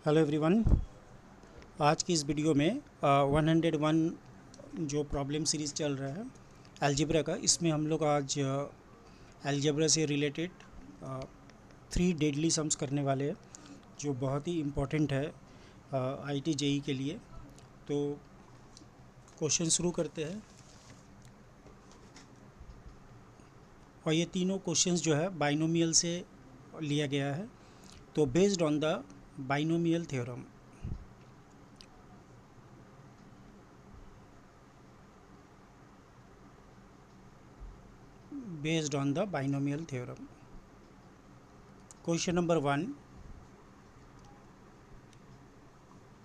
Hello everyone. आज की इस वीडियो में 101 जो प्रॉब्लम सीरीज़ चल रहा है अलजेब्रा का, इसमें हम लोग आज अलजेब्रा से रिलेटेड 3 डेडली सम्स करने वाले हैं जो बहुत ही इम्पोर्टेंट है आईटी जेई के लिए। तो क्वेश्चन शुरू करते हैं। और ये तीनों क्वेश्चंस जो है बाइनोमियल से लिया गया है। तो based on the binomial theorem, based on the binomial theorem. Question number 1,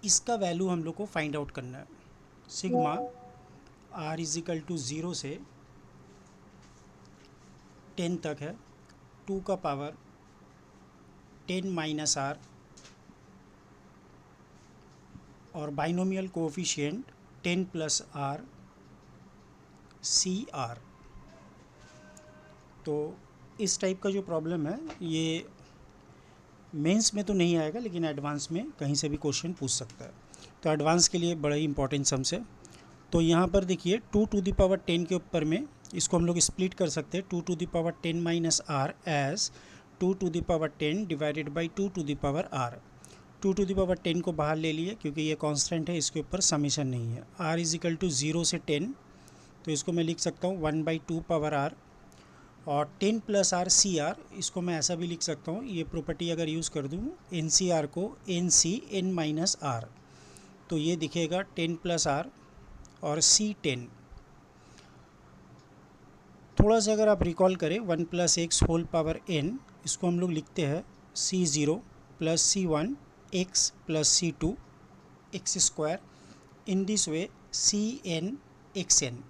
इसका वैल्यू हम लोग को फाइंड आउट करना है। सिग्मा r इजिकल टू 0 से 10 तक है, 2 का पावर 10 माइनस r और binomial coefficient 10 plus r C R. तो इस टाइप का जो प्रॉब्लम है ये मेंस में तो नहीं आएगा, लेकिन एडवांस में कहीं से भी क्वेश्चन पूछ सकता है। तो एडवांस के लिए बड़ा ही इंपॉर्टेंट सम्स है। तो यहाँ पर देखिए 2 टू द पावर 10 के ऊपर में इसको हम लोग स्प्लिट कर सकते हैं। 2 to the power 10 minus R as 2 to the power 10 divided by 2 to the power R. 2 to the power 10 को बाहर ले लिए क्योंकि ये कांस्टेंट है, इसके ऊपर समीशन नहीं है। r इजिकल टू 0 से 10, तो इसको मैं लिख सकता हूँ 1/2 पावर r और 10 प्लस आर सी आर। इसको मैं ऐसा भी लिख सकता हूँ, ये प्रॉपर्टी अगर यूज़ कर दूँ एन सी आर को N C N minus R, तो ये दिखेगा 10 प्लस आर और सी 10। थोड़ा सा अगर आप रिकॉल करें 1 plus x whole power N, इसको हम लोग लिखते हैं C 0 plus C 1 X plus C 2 X square. In this way C N X N.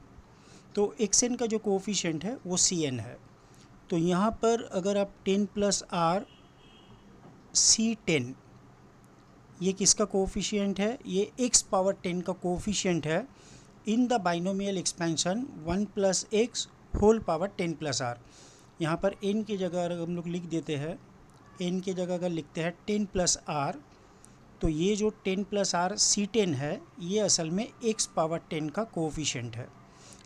तो एक्स एन का जो कोफिशेंट है वो सी एन है। तो यहाँ पर अगर आप 10 प्लस आर सी 10, ये किसका कोफिशिएंट है? ये x पावर 10 का कोफिशिएंट है in the binomial expansion 1 plus x whole power 10 plus R. यहाँ पर n की जगह अगर हम लोग लिख देते हैं, n की जगह अगर लिखते हैं 10 प्लस आर, तो ये जो 10 प्लस आर सी 10 है ये असल में x पावर 10 का कोफिशिएंट है,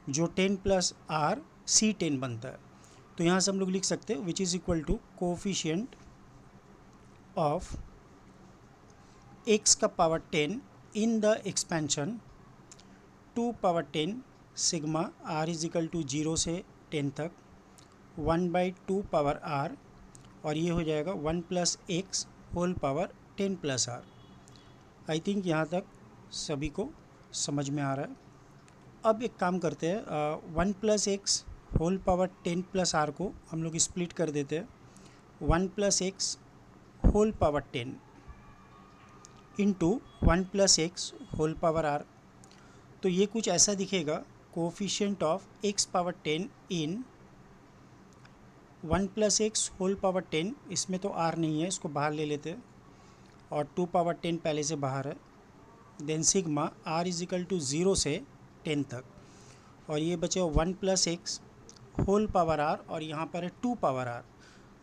जो 10 प्लस आर सी 10 बनता है। तो यहाँ से हम लोग लिख सकते हैं which is equal to coefficient of x का power 10 in the expansion 2 power 10 sigma r equal to 0 से 10 तक 1/2 पावर r, और ये हो जाएगा 1 plus x whole power 10 plus R. I think यहाँ तक सभी को समझ में आ रहा है। अब एक काम करते हैं, 1 plus x whole power 10 plus R को हम लोग स्प्लिट कर देते हैं 1 plus x whole power 10 into 1 plus x whole power R. तो ये कुछ ऐसा दिखेगा, coefficient of x power 10 in 1 plus x whole power 10, इसमें तो r नहीं है, इसको बाहर ले लेते हैं, और 2 पावर 10 पहले से बाहर है। Then sigma r equal to 0 से 10 तक, और ये बचे 1 plus x whole power r, और यहाँ पर है 2 पावर r,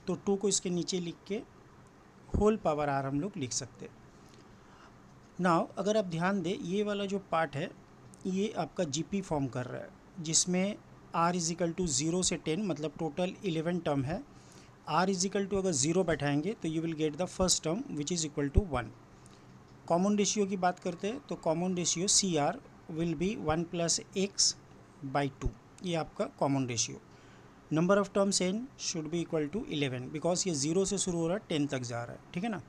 तो 2 को इसके नीचे लिख के होल पावर r हम लोग लिख सकते हैं। नाउ अगर आप ध्यान दें, ये वाला जो पार्ट है ये आपका जीपी फॉर्म कर रहा है, जिसमें r इजिकल टू 0 से 10 मतलब टोटल 11 टर्म है। r इजिकल टू अगर 0 बैठाएंगे तो you will get the first term which is equal to 1। Common ratio की बात करते हैं तो common ratio C R will be 1 plus X by 2, ये आपका common ratio. Number of terms n should be equal to 11 because ये 0 से शुरू हो रहा है 10 तक जा रहा है, ठीक है ना।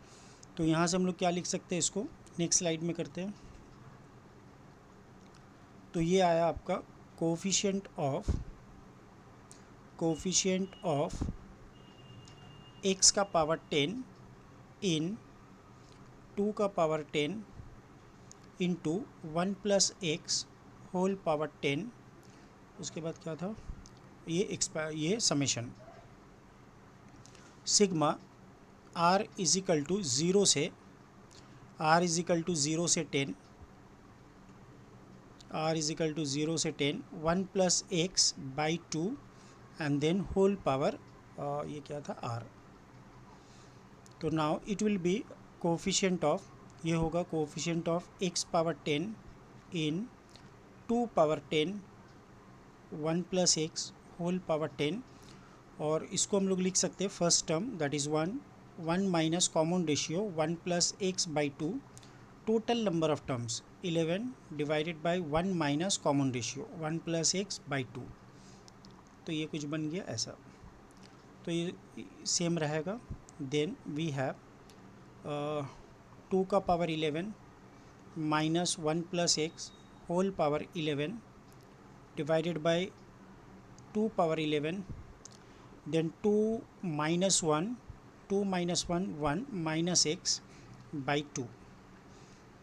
तो यहाँ से हम लोग क्या लिख सकते हैं, इसको नेक्स्ट स्लाइड में करते हैं। तो ये आया आपका कोफिशिएंट ऑफ x का पावर 10 इन 2 का power 10 into 1 plus x whole power 10। उसके बाद क्या था, ये summation sigma r equal to 0 से 10, r इजिकल टू 0 से 10 1 plus X by 2 and then whole power, ये क्या था r। तो now it will be coefficient of ये होगा coefficient of x power 10 in 2 power 10 1 plus x whole power 10, और इसको हम लोग लिख सकते हैं first term that is 1 minus common ratio 1 plus X by 2, total number of terms 11 divided by 1 minus common ratio 1 plus X by 2। तो ये कुछ बन गया ऐसा, तो ये सेम रहेगा। देन वी हैव 2 का power 11 minus 1 plus x whole power 11 divided by 2 power 11, then 2 minus 1 1 minus X by 2,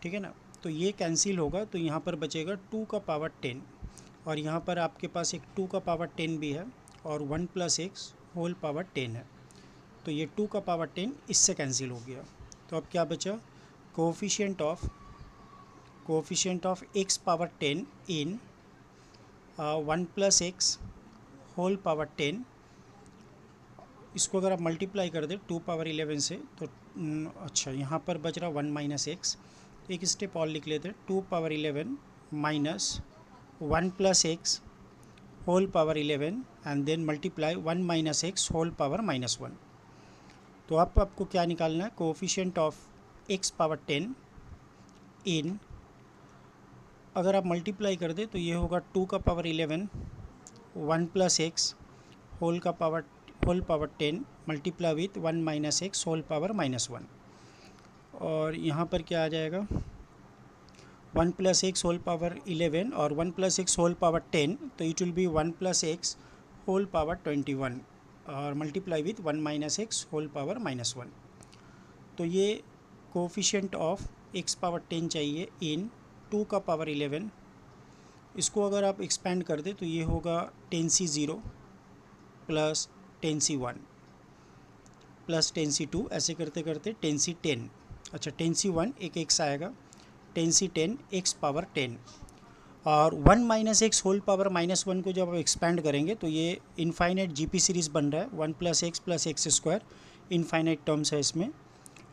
ठीक है ना। तो ये कैंसिल होगा, तो यहाँ पर बचेगा 2 का पावर 10, और यहाँ पर आपके पास एक 2 का पावर 10 भी है और 1 प्लस एक्स होल पावर 10 है, तो ये 2 का पावर 10 इससे कैंसिल हो गया। तो अब क्या बचा, coefficient of X power 10 in 1 plus x whole power 10, इसको अगर आप मल्टीप्लाई कर दें 2 पावर 11 से तो अच्छा यहाँ पर बच रहा 1 माइनस एक्स, तो एक स्टेप और लिख लेते हैं 2 power 11 minus 1 plus x whole power 11 and then multiply 1 minus X whole power minus 1। तो अब आपको क्या निकालना है, coefficient of X power 10 in, अगर आप मल्टीप्लाई कर दें तो ये होगा 2 का power 11 1 plus x whole power 10 multiply with 1 minus X whole power minus 1, और यहाँ पर क्या आ जाएगा 1 प्लस एक्स होल पावर 11 और 1 प्लस एक्स होल पावर 10, तो it will be 1 plus x whole power 21 और multiply with 1 minus X whole power minus 1। तो ये कोफिशिएंट ऑफ एक्स पावर 10 चाहिए इन 2 का पावर 11, इसको अगर आप एक्सपेंड कर दें तो ये होगा 10c0 plus 10c1 plus 10c2, ऐसे करते करते 10c10, अच्छा 10c1 एक एक्स आएगा, 10c10 एक्स पावर 10, और 1 minus X whole power minus 1 को जब आप एक्सपैंड करेंगे तो ये इनफाइनाइट जीपी सीरीज़ बन रहा है, 1 plus X square, infinite terms है इसमें,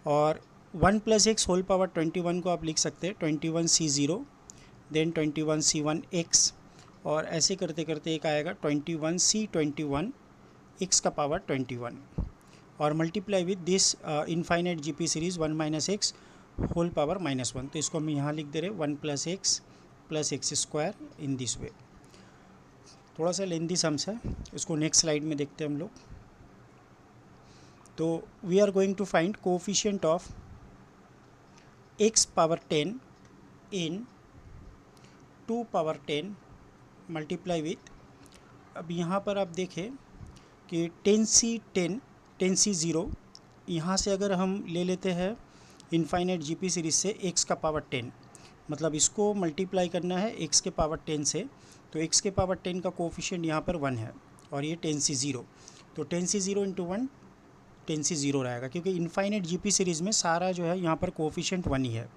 और 1 प्लस एक्स होल पावर 21 को आप लिख सकते हैं 21c0 देन 21c1 एक्स, और ऐसे करते करते एक आएगा 21c21 एक्स का पावर 21, और multiply with this infinite GP series 1 minus X whole power minus 1। तो इसको हम यहाँ लिख दे रहे 1 plus X square in this way. थोड़ा सा लेंदी सम्स है, इसको नेक्स्ट स्लाइड में देखते हैं हम लोग। तो we are going to find coefficient of X power 10 in 2 power 10 multiply with, अब यहाँ पर आप देखें कि 10c0 यहाँ से अगर हम ले लेते हैं इनफाइनाइट जीपी सीरीज से x का पावर 10, मतलब इसको मल्टीप्लाई करना है x के पावर 10 से, तो x के पावर 10 का कोफिशिएंट यहाँ पर 1 है और ये 10c0, तो 10c0 इंटू 1 10c0 रहेगा, क्योंकि इनफाइनाइट जीपी सीरीज़ में सारा जो है यहाँ पर कोफिशिएंट 1 ही है।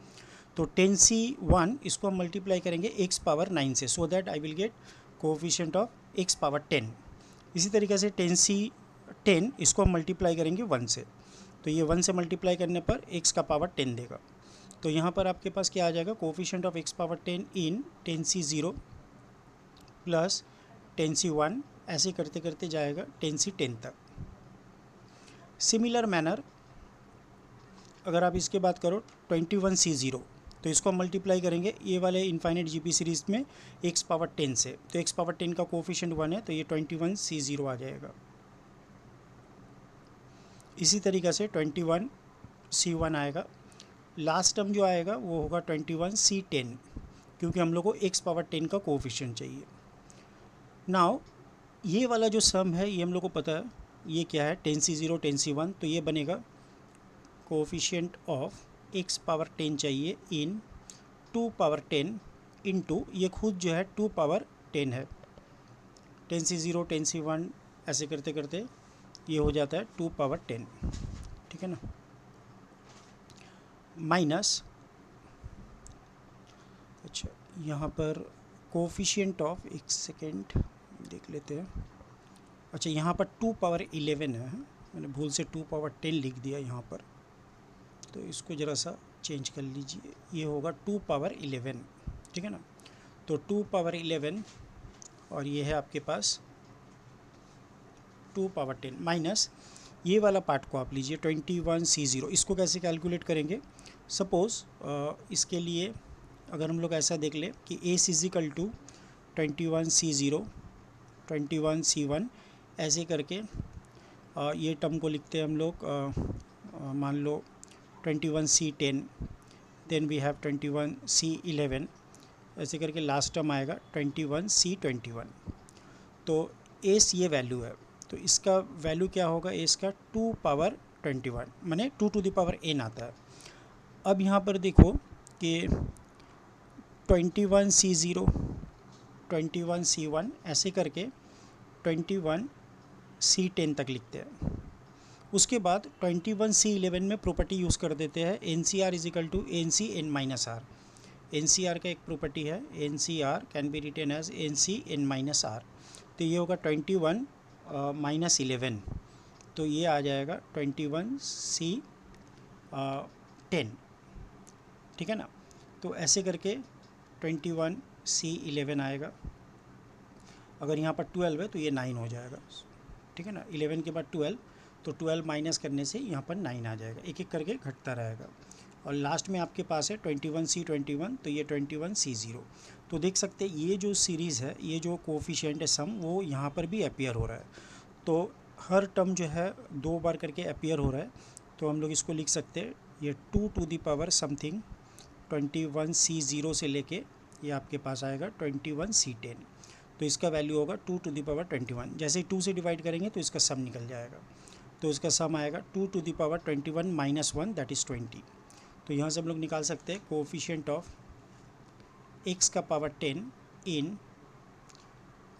तो 10c1 इसको हम मल्टीप्लाई करेंगे x पावर 9 से, so that I will get coefficient of x power 10। इसी तरीके से 10c10 इसको हम मल्टीप्लाई करेंगे 1 से, तो ये 1 से मल्टीप्लाई करने पर x का पावर 10 देगा। तो यहाँ पर आपके पास क्या आ जाएगा, coefficient of x power 10 in 10c0 plus 10c1, ऐसे करते करते जाएगा 10c10 तक। सिमिलर मैनर अगर आप इसके बात करो 21c0, तो इसको मल्टीप्लाई करेंगे ये वाले इनफाइनाइट जीपी सीरीज़ में x पावर 10 से, तो x पावर 10 का कोफिशिएंट 1 है, तो ये 21c0 आ जाएगा। इसी तरीक़े से 21c1 आएगा, लास्ट टर्म जो आएगा वो होगा 21c10, क्योंकि हम लोग को x पावर 10 का कोफिशिएंट चाहिए। नाउ ये वाला जो सम है ये हम लोग को पता है ये क्या है, 10c0 10c1, तो ये बनेगा कोफिशिएंट ऑफ x पावर 10 चाहिए इन 2 पावर 10 इंटू ये खुद जो है 2 पावर 10 है, 10c0 10c1 ऐसे करते करते ये हो जाता है 2 पावर 10, ठीक है ना, माइनस, अच्छा यहाँ पर कोफिशिएंट ऑफ, एक सेकेंड देख लेते हैं, अच्छा यहाँ पर 2 पावर 11 है, मैंने भूल से 2 पावर 10 लिख दिया यहाँ पर, तो इसको ज़रा सा चेंज कर लीजिए, ये होगा 2 पावर 11, ठीक है ना। तो 2 पावर 11 और ये है आपके पास 2 पावर 10 माइनस ये वाला पार्ट को आप लीजिए 21C0। इसको कैसे कैलकुलेट करेंगे? सपोज़ इसके लिए अगर हम लोग ऐसा देख लें कि S is equal to 21C0 21C1 ऐसे करके ये टर्म को लिखते हैं हम लोग, मान लो 21C10, then we have 21C11, ऐसे करके लास्ट टर्म आएगा 21C21। तो एस ये वैल्यू है, तो इसका वैल्यू क्या होगा? एस का 2 पावर 21 माने 2 टू द पावर n आता है। अब यहाँ पर देखो कि 21C0 21C1 ऐसे करके 21C10 तक लिखते हैं। उसके बाद 21C11 में प्रॉपर्टी यूज़ कर देते हैं NCR is equal to NC(n-r). NCR का एक प्रॉपर्टी है, NCR can be written as NC(n-r). तो ये होगा 21 माइनस 11, तो ये आ जाएगा 21C10, ठीक है ना। तो ऐसे करके 21C11 आएगा। अगर यहाँ पर 12 है तो ये 9 हो जाएगा, ठीक है ना। 11 के बाद 12, तो 12 माइनस करने से यहाँ पर 9 आ जाएगा, एक एक करके घटता रहेगा। और लास्ट में आपके पास है 21C21, तो ये 21C0। तो देख सकते हैं ये जो सीरीज़ है, ये जो कोफिशिएंट है सम, वो यहाँ पर भी अपीयर हो रहा है। तो हर टर्म जो है 2 बार करके अपीयर हो रहा है, तो हम लोग इसको लिख सकते हैं ये 2 to the power something 21C0 से लेके ये आपके पास आएगा 21C10। तो इसका वैल्यू होगा 2 टू दी पावर 21। जैसे ही 2 से डिवाइड करेंगे तो इसका सम निकल जाएगा, तो इसका सम आएगा 2 to the power 21 minus 1 that is 20। तो यहाँ से हम लोग निकाल सकते हैं कोफिशिएंट ऑफ x का पावर 10 इन,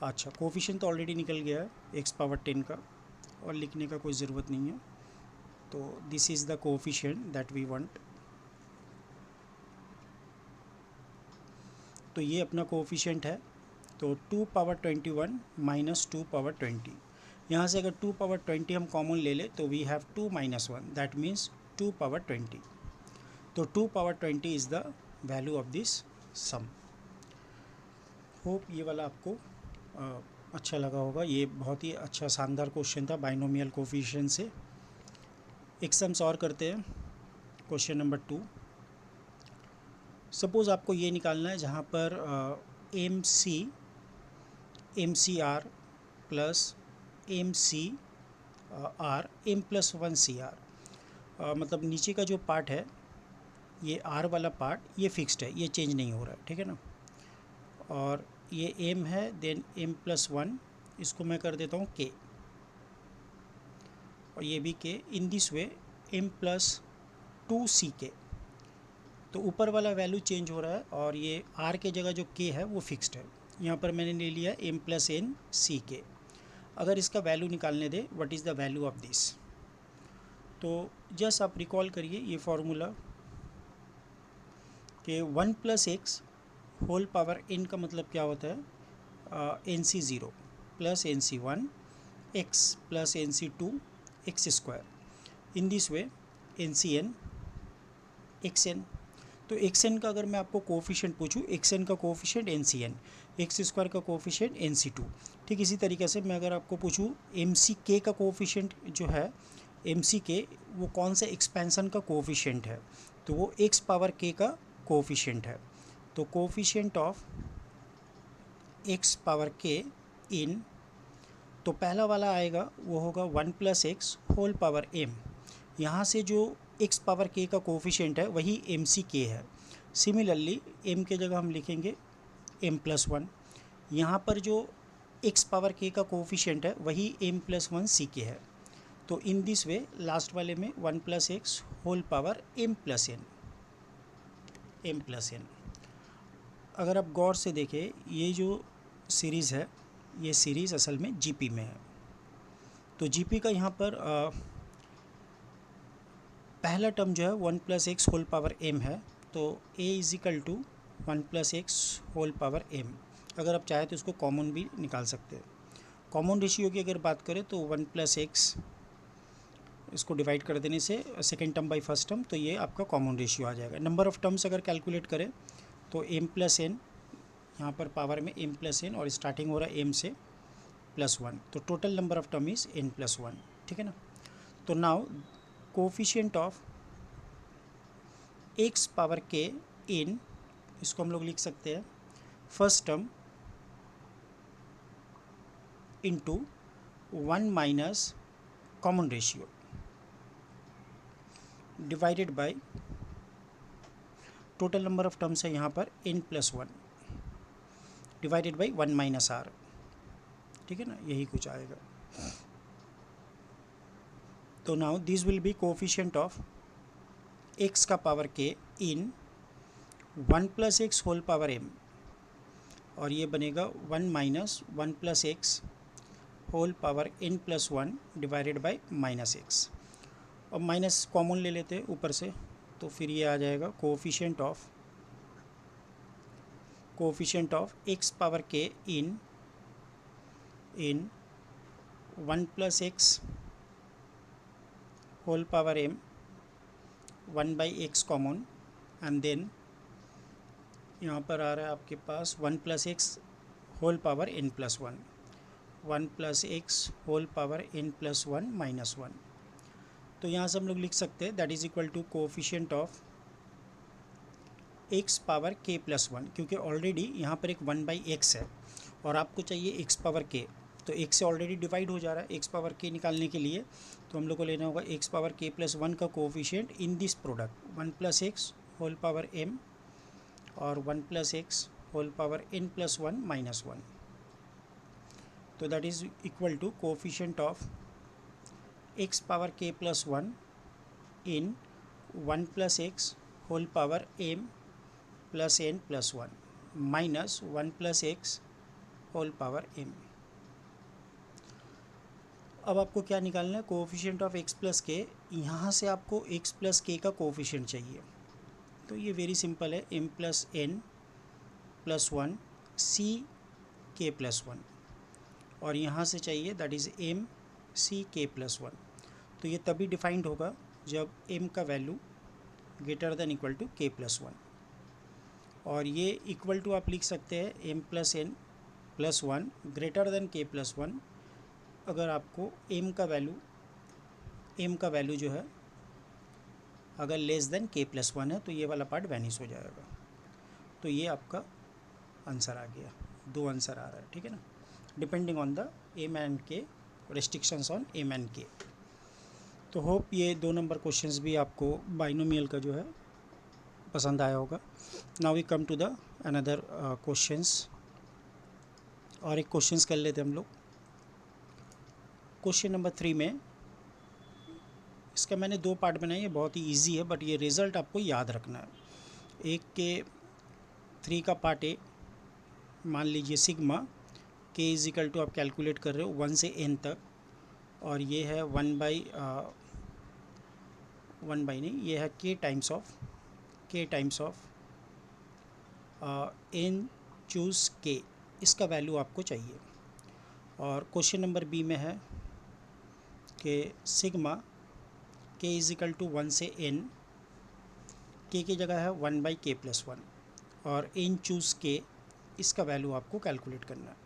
अच्छा कोफिशिएंट तो ऑलरेडी निकल गया है x पावर 10 का, और लिखने का कोई ज़रूरत नहीं है। तो this is the coefficient that we want. तो ये अपना कोफिशिएंट है, तो 2 पावर 21 माइनस 2 पावर 20। यहाँ से अगर 2 पावर 20 हम कॉमन ले ले तो we have 2 minus 1 that means 2 power 20। तो 2 power 20 is the value of this sum. Hope ये वाला आपको अच्छा लगा होगा। ये बहुत ही अच्छा शानदार क्वेश्चन था बाइनोमियल कोफिशिएंट से। एक सम्स और करते हैं। क्वेश्चन नंबर 2, सपोज़ आपको ये निकालना है जहाँ पर MC(r) प्लस MC(r) m+1CR, मतलब नीचे का जो पार्ट है ये r वाला पार्ट ये फिक्स्ड है, ये चेंज नहीं हो रहा है, ठीक है ना। और ये m है, देन m+1, इसको मैं कर देता हूँ k, और ये भी k। In this way m+2CK। तो ऊपर वाला वैल्यू चेंज हो रहा है और ये r के जगह जो k है वो फिक्स्ड है। यहाँ पर मैंने ले लिया m+n(CK). अगर इसका वैल्यू निकालने they what is the value of this, तो जस्ट आप रिकॉल करिए ये फॉर्मूला कि 1 + x होल पावर n का मतलब क्या होता है, NC0 plus NC1 x plus NC2 x²। In this way NCn xn। तो xn का अगर मैं आपको कोफिशिएंट पूछूं, xn का कोफिशिएंट NCn, x² का कोफिशिएंट NC2। ठीक इसी तरीके से मैं अगर आपको पूछूं MCk का कोफिशिएंट जो है, MCk वो कौन सा एक्सपेंशन का कोफिशिएंट है, तो वो x पावर k का कोफिशिएंट है। तो coefficient of x power k इन, तो पहला वाला आएगा वो होगा 1 + x होल पावर m। यहाँ से जो x पावर k का कोफिशिएंट है वही MCk है। सिमिलरली m के जगह हम लिखेंगे m+1। यहाँ पर जो x पावर k का कोफिशिएंट है वही m+1CK है। तो इन दिस वे लास्ट वाले में 1 + x होल पावर m+n। अगर आप गौर से देखें ये जो सीरीज़ है, ये सीरीज़ असल में GP में है। तो GP का यहाँ पर पहला टर्म जो है 1 + x होल पावर m है, तो a equal to 1 + x whole power m। अगर आप चाहें तो इसको कॉमन भी निकाल सकते हैं। कॉमन रेशियो की अगर बात करें तो 1 + x इसको डिवाइड कर देने से second term by first term, तो ये आपका कॉमन रेशियो आ जाएगा। नंबर ऑफ़ टर्म्स अगर कैलकुलेट करें तो m प्लस एन, यहाँ पर पावर में m प्लस एन और स्टार्टिंग हो रहा है m से +1, तो total number of term is n+1, ठीक है ना। तो now coefficient of x power k इन, इसको हम लोग लिख सकते हैं first term into 1 minus common ratio divided by total number of terms है यहाँ पर n+1 divided by 1 minus are, ठीक है ना, यही कुछ आएगा। तो now this will be coefficient of x का power k in 1 plus x whole power m, और ये बनेगा 1 minus 1 plus x whole power n+1 divided by minus X. अब माइनस कॉमन ले लेते हैं ऊपर से, तो फिर ये आ जाएगा coefficient of x power k in 1 plus x whole power m 1 by x common, and then यहाँ पर आ रहा है आपके पास 1 plus x whole power n+1, 1 plus x whole power n+1 minus 1। तो यहाँ से हम लोग लिख सकते हैं that is equal to coefficient of x power k+1, क्योंकि ऑलरेडी यहाँ पर एक 1 बाई एक्स है और आपको चाहिए x पावर k, तो x से ऑलरेडी डिवाइड हो जा रहा है। x पावर k निकालने के लिए तो हम लोग को लेना होगा x पावर k+1 का coefficient in this product 1 plus x whole power m और 1 plus x whole power n+1 minus 1। तो that is equal to coefficient of x power k+1 in 1 plus x whole power m plus n+1 minus 1 plus x whole power m। अब आपको क्या निकालना है, coefficient of x plus के, यहाँ से आपको x प्लस के का कोफिशिएंट चाहिए। तो ये वेरी सिंपल है, m plus n plus 1 c k+1, और यहाँ से चाहिए that is m c k+1। तो ये तभी डिफाइंड होगा जब m का value greater than equal to k+1, और ये इक्वल टू आप लिख सकते हैं m plus n plus 1 greater than k+1। अगर आपको m का वैल्यू जो है अगर लेस देन k+1 है तो ये वाला पार्ट वैनिश हो जाएगा। तो ये आपका आंसर आ गया, 2 आंसर आ रहा है, ठीक है ना, depending on the m and k, restrictions on m and k। तो होप ये 2 नंबर क्वेश्चंस भी आपको बाइनोमियल का जो है पसंद आया होगा। Now we come to the another questions, और एक क्वेश्चंस कर लेते हम लोग। क्वेश्चन नंबर 3 में इसका मैंने 2 पार्ट बनाए, ये बहुत ही इजी है, बट ये रिज़ल्ट आपको याद रखना है। एक के 3 का पार्ट ए, मान लीजिए सिग्मा के इज इक्वल टू आप कैलकुलेट कर रहे हो 1 से n तक, और ये है 1 बाई नहीं, ये है k times of n choose k, इसका वैल्यू आपको चाहिए। और क्वेश्चन नंबर बी में है कि sigma k is equal to 1 से n, k की जगह है 1 बाई k+1, और n चूज़ k, इसका वैल्यू आपको कैलकुलेट करना है।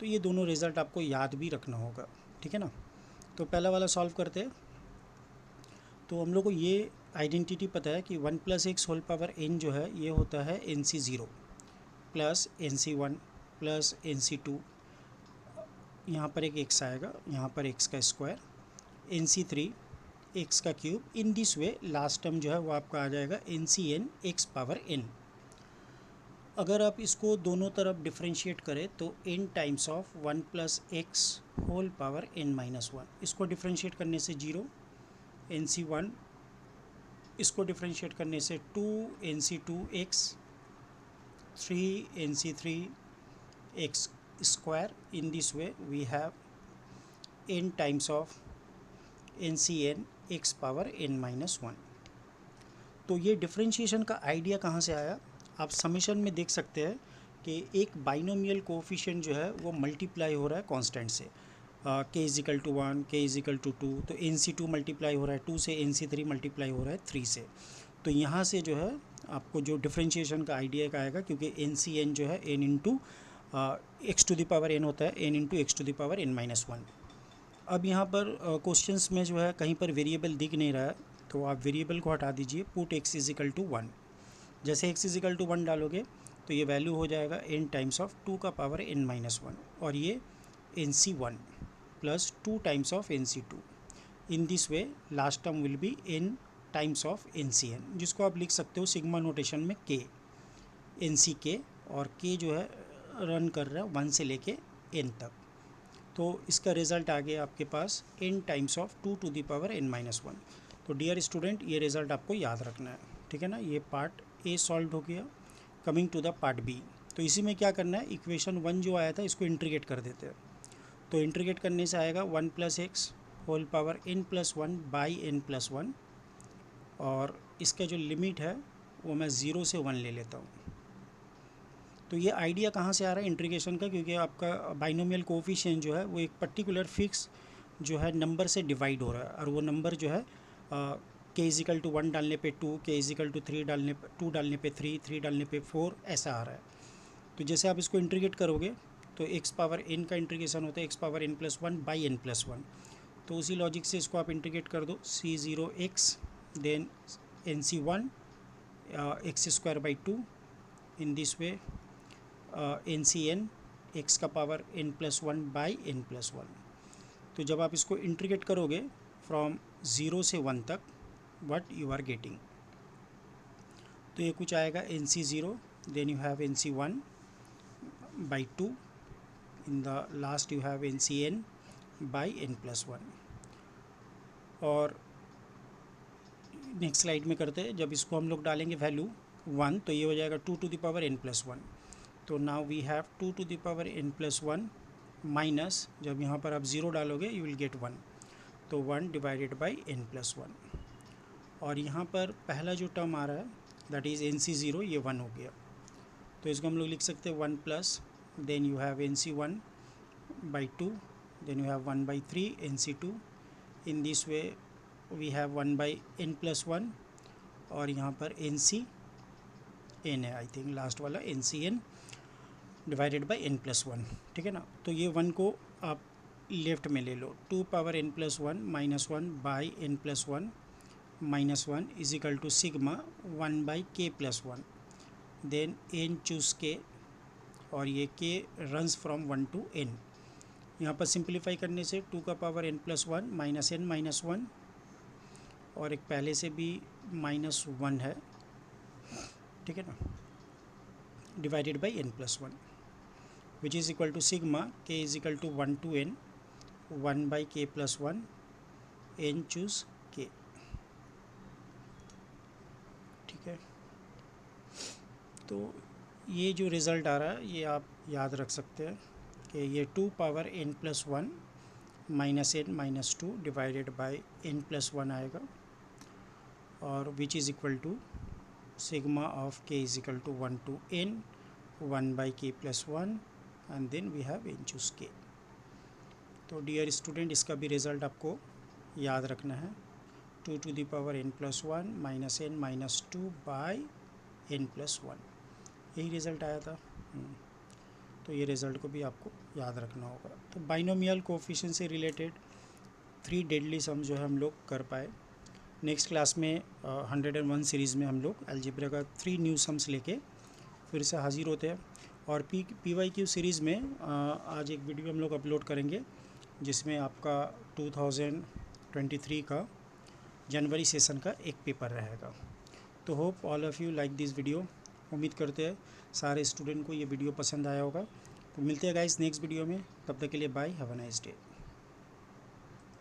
तो ये दोनों रिज़ल्ट आपको याद भी रखना होगा, ठीक है ना। तो पहला वाला सॉल्व करते हैं। तो हम लोग को ये आइडेंटिटी पता है कि 1 plus x whole power n जो है ये होता है nc0 plus nc1 plus nc2, यहाँ पर एक x आएगा, यहाँ पर x का स्क्वायर, nc3 x का cube. In this way last term जो है वो आपका आ जाएगा ncn x पावर n। अगर आप इसको दोनों तरफ डिफ्रेंशिएट करें तो n times of 1 plus x whole power n minus 1, इसको डिफ्रेंशिएट करने से 0, nc1 इसको डिफ्रेंशिएट करने से 2 nc2 x, 3 nc3 x square. In this way we have n times of ncn x power n minus 1। तो ये डिफ्रेंशिएशन का idea कहाँ से आया, आप समेशन में देख सकते हैं कि एक बाइनोमियल कोफिशिएंट जो है वो मल्टीप्लाई हो रहा है कांस्टेंट से। k is equal to 1, k is equal to 2, तो NC2 मल्टीप्लाई हो रहा है 2 से, NC3 मल्टीप्लाई हो रहा है 3 से। तो यहाँ से जो है आपको जो डिफ्रेंशिएशन का आइडिया का आएगा, क्योंकि NCN जो है n into x to the power n होता है, n into x to the power n-1। अब यहाँ पर क्वेश्चंस में जो है कहीं पर वेरिएबल दिख नहीं रहा है, तो आप वेरिएबल को हटा दीजिए, put x is equal to 1। जैसे x इज इक्वल टू 1 डालोगे तो ये वैल्यू हो जाएगा n टाइम्स ऑफ 2 का पावर n-1, और ये NC1 plus 2 times of NC2। In this way last term will be n times of NCN, जिसको आप लिख सकते हो सिग्मा नोटेशन में k, NCK, और k जो है रन कर रहा है 1 से लेके n तक। तो इसका रिज़ल्ट आ गया आपके पास n times of 2 to the power n-1। तो डियर स्टूडेंट, ये रिज़ल्ट आपको याद रखना है, ठीक है ना। ये पार्ट ए सॉल्व हो गया। Coming to the part B, तो इसी में क्या करना है, इक्वेशन 1 जो आया था इसको इंटीग्रेट कर देते हैं। तो इंटीग्रेट करने से आएगा 1 plus x whole power n+1 by n+1, और इसका जो लिमिट है वो मैं 0 से 1 ले लेता हूँ। तो ये आइडिया कहाँ से आ रहा है इंटीग्रेशन का, क्योंकि आपका बाइनोमियल कोफिशिएंट जो है वो एक पर्टिकुलर फिक्स जो है नंबर से डिवाइड हो रहा है, और वो नंबर जो है k इज इक्वल टू 1 डालने पे 2, k इज इक्वल टू 3 डालने पे 2 डालने पे 3, 3 डालने पे 4, ऐसा आ रहा है। तो जैसे आप इसको इंटीग्रेट करोगे तो x पावर n का इंटीग्रेशन होता है x power n+1 by n+1। तो उसी लॉजिक से इसको आप इंटीग्रेट कर दो, C0x then NC1 x² by 2, in this way NCN x का पावर n+1 बाई n+1। तो जब आप इसको इंटीग्रेट करोगे फ्रॉम 0 से 1 तक, व्हाट यू आर गेटिंग, तो ये कुछ आएगा NC0, then you have NC1 by 2, in the last you have NCN by n+1। और नेक्स्ट स्लाइड में करते हैं, जब इसको हम लोग डालेंगे वैल्यू 1 तो ये हो जाएगा 2 टू द पावर n+1। तो now we have 2 to the power n+1 minus, जब यहाँ पर आप 0 डालोगे यू विल गेट 1, तो 1 डिवाइडेड बाई n+1। और यहाँ पर पहला जो टर्म आ रहा है दैट इज़ NC0, ये 1 हो गया। तो इसको हम लोग लिख सकते हैं 1 plus, then you have NC1 by 2, then you have 1 by 3 NC2। In this way we have 1 by n+1, और यहाँ पर NCN है, आई थिंक लास्ट वाला NCN डिवाइडेड बाई n+1, ठीक है ना। तो ये 1 को आप लेफ्ट में ले लो, 2 power n+1 minus 1 by n+1 minus 1 is equal to sigma 1 by k+1, then n choose k, और ये k runs from 1 to n। यहाँ पर सिंप्लीफाई करने से 2 का power n+1 minus n minus 1, और एक पहले से भी -1 है, ठीक है ना, divided by n+1, which is equal to sigma k is equal to 1 to n 1 by k+1 n choose k, ठीक है। तो ये जो रिज़ल्ट आ रहा है ये आप याद रख सकते हैं कि ये 2 power n+1 minus n minus 2 divided by n+1 आएगा, और which is equal to sigma of k is equal to 1 to n 1 by k+1, and then we have n choose k। तो डियर स्टूडेंट, इसका भी result आपको याद रखना है, 2 to the power n+1 minus n minus 2 by n+1, यही result आया था। तो ये रिज़ल्ट को भी आपको याद रखना होगा। तो बाइनोमियल कोफिशिएंट से रिलेटेड 3 डेडली सम जो है हम लोग कर पाए। नेक्स्ट क्लास में 101 सीरीज़ में हम लोग अलजेब्रा का 3 न्यू सम्स लेके फिर से हाजिर होते हैं। और PYQ सीरीज़ में आज एक वीडियो हम लोग अपलोड करेंगे जिसमें आपका 2023 का जनवरी सेशन का एक पेपर रहेगा। तो hope all of you like this video. उम्मीद करते हैं सारे स्टूडेंट को ये वीडियो पसंद आया होगा। तो मिलते हैं गाइस नेक्स्ट वीडियो में, तब तक के लिए bye, have a nice day.